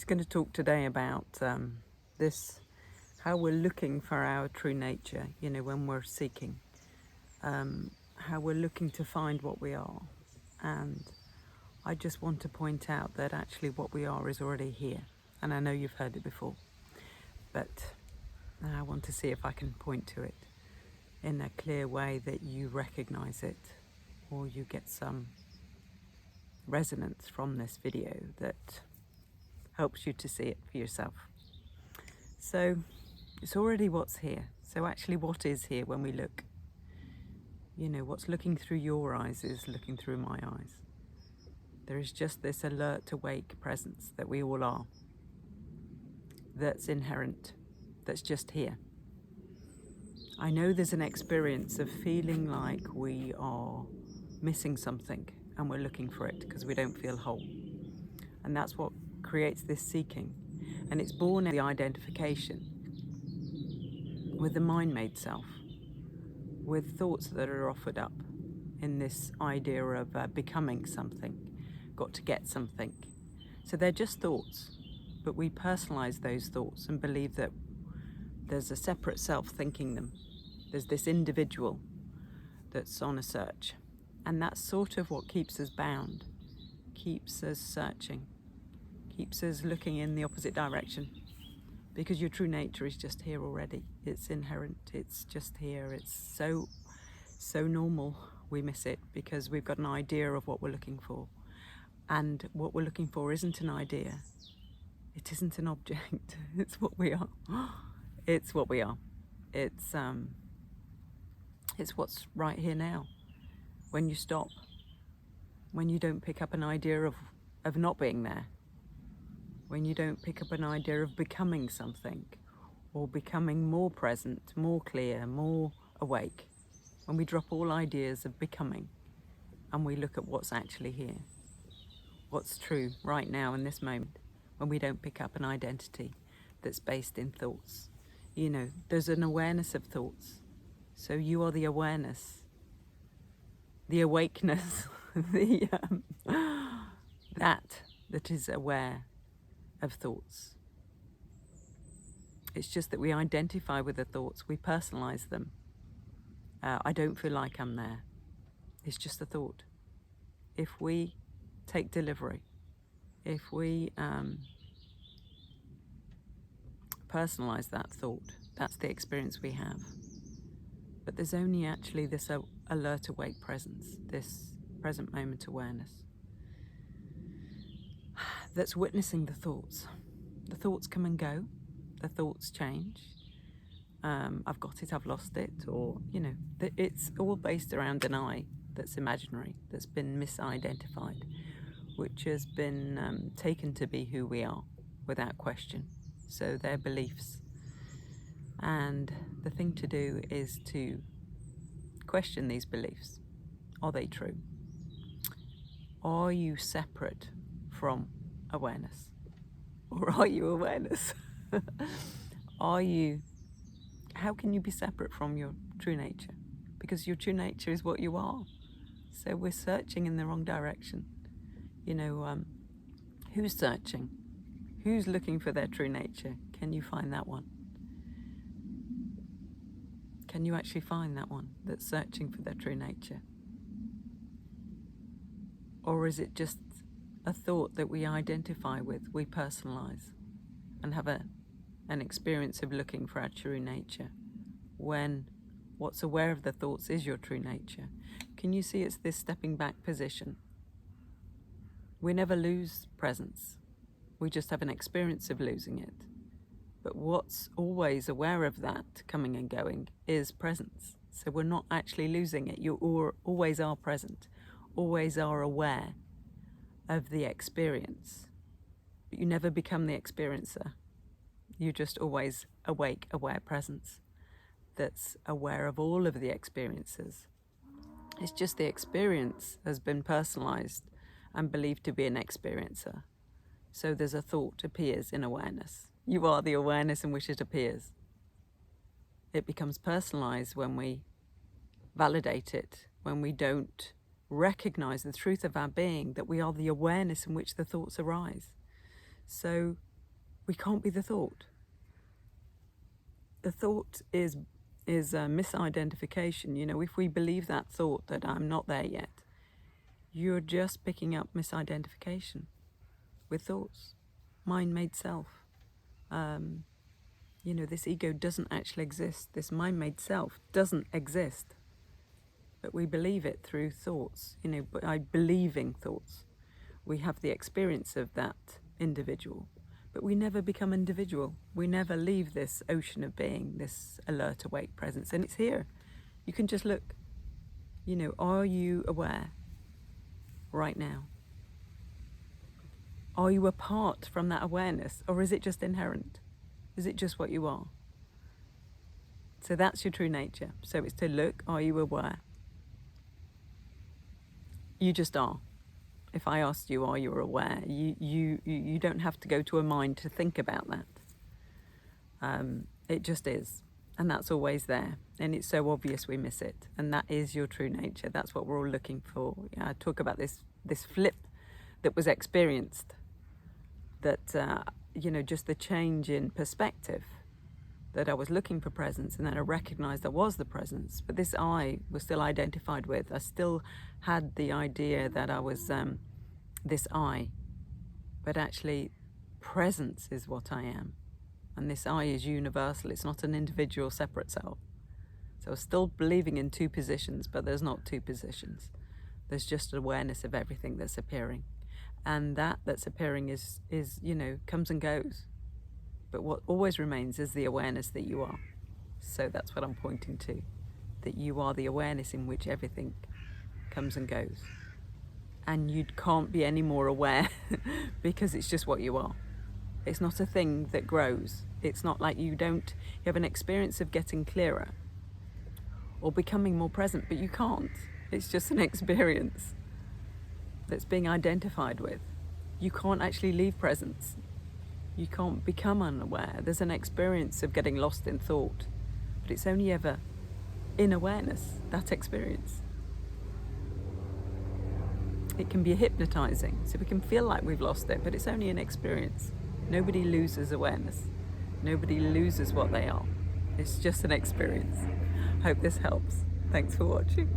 just going to talk today about how we're looking for our true nature, when we're seeking, how we're looking to find what we are. And I just want to point out that actually what we are is already here. And I know you've heard it before, but I want to see if I can point to it in a clear way that you recognize it, or you get some resonance from this video that helps you to see it for yourself. So it's already what's here. So actually what is here when we look? What's looking through your eyes is looking through my eyes. There is just this alert, awake presence that we all are, that's inherent, that's just here. I know there's an experience of feeling like we are missing something and we're looking for it because we don't feel whole. And that's what creates this seeking. And it's born in the identification with the mind-made self, with thoughts that are offered up in this idea of becoming something, got to get something. So they're just thoughts, but we personalize those thoughts and believe that there's a separate self thinking them. There's this individual that's on a search. And that's sort of what keeps us bound, keeps us searching, keeps us looking in the opposite direction. Because your true nature is just here already. It's inherent, it's just here. It's so normal we miss it because we've got an idea of what we're looking for. And what we're looking for isn't an idea. It isn't an object. It's what we are. It's what we are. It's what's right here now. When you stop, when you don't pick up an idea of not being there, when you don't pick up an idea of becoming something, or becoming more present, more clear, more awake, when we drop all ideas of becoming and we look at what's actually here, what's true right now in this moment, when we don't pick up an identity that's based in thoughts. There's an awareness of thoughts. So you are the awareness, the awakeness, that is aware of thoughts. It's just that we identify with the thoughts, we personalize them. I don't feel like I'm there. It's just a thought. If we take delivery, if we personalize that thought, that's the experience we have. But there's only actually this alert, awake presence, this present moment awareness that's witnessing the thoughts. The thoughts come and go, the thoughts change. I've got it, I've lost it, or, it's all based around an I that's imaginary, that's been misidentified, which has been taken to be who we are without question. So they're beliefs. And the thing to do is to question these beliefs. Are they true? Are you separate from awareness? Or are you awareness? How can you be separate from your true nature? Because your true nature is what you are. So we're searching in the wrong direction. Who's searching? Who's looking for their true nature? Can you find that one? Can you actually find that one that's searching for their true nature? Or is it just a thought that we identify with, we personalize, and have an experience of looking for our true nature, when what's aware of the thoughts is your true nature? Can you see it's this stepping back position? We never lose presence. We just have an experience of losing it. But what's always aware of that coming and going is presence. So we're not actually losing it. You always are present, always are aware of the experience. But you never become the experiencer. You're just always awake, aware presence that's aware of all of the experiences. It's just the experience has been personalized and believed to be an experiencer. So there's a thought appears in awareness. You are the awareness in which it appears. It becomes personalized when we validate it, when we don't recognize the truth of our being, that we are the awareness in which the thoughts arise. So we can't be the thought. The thought is a misidentification. You know, if we believe that thought that I'm not there yet, you're just picking up misidentification with thoughts. Mind-made self. You know, this ego doesn't actually exist. This mind-made self doesn't exist. But we believe it through thoughts, you know, by believing thoughts. We have the experience of that individual, but we never become individual. We never leave this ocean of being, this alert, awake presence, and it's here. You can just look. You know, are you aware right now? Are you apart from that awareness, or is it just inherent? Is it just what you are? So that's your true nature. So it's to look, are you aware? You just are. If I asked you, are you aware? You don't have to go to a mind to think about that. It just is. And that's always there. And it's so obvious we miss it. And that is your true nature. That's what we're all looking for. Yeah, I talk about this flip that was experienced. That, you know, just the change in perspective. That I was looking for presence, and then I recognized there was the presence, but this I was still identified with. I still had the idea that I was this I, but actually presence is what I am, and this I is universal. It's not an individual separate self. So I was still believing in two positions, but there's not two positions. There's just awareness of everything that's appearing, and that's appearing is you know, comes and goes. But what always remains is the awareness that you are. So that's what I'm pointing to, that you are the awareness in which everything comes and goes. And you can't be any more aware because it's just what you are. It's not a thing that grows. It's not like you have an experience of getting clearer or becoming more present, but you can't. It's just an experience that's being identified with. You can't actually leave presence. You can't become unaware. There's an experience of getting lost in thought, but it's only ever in awareness, that experience. It can be hypnotizing, so we can feel like we've lost it, but it's only an experience. Nobody loses awareness. Nobody loses what they are. It's just an experience. Hope this helps. Thanks for watching.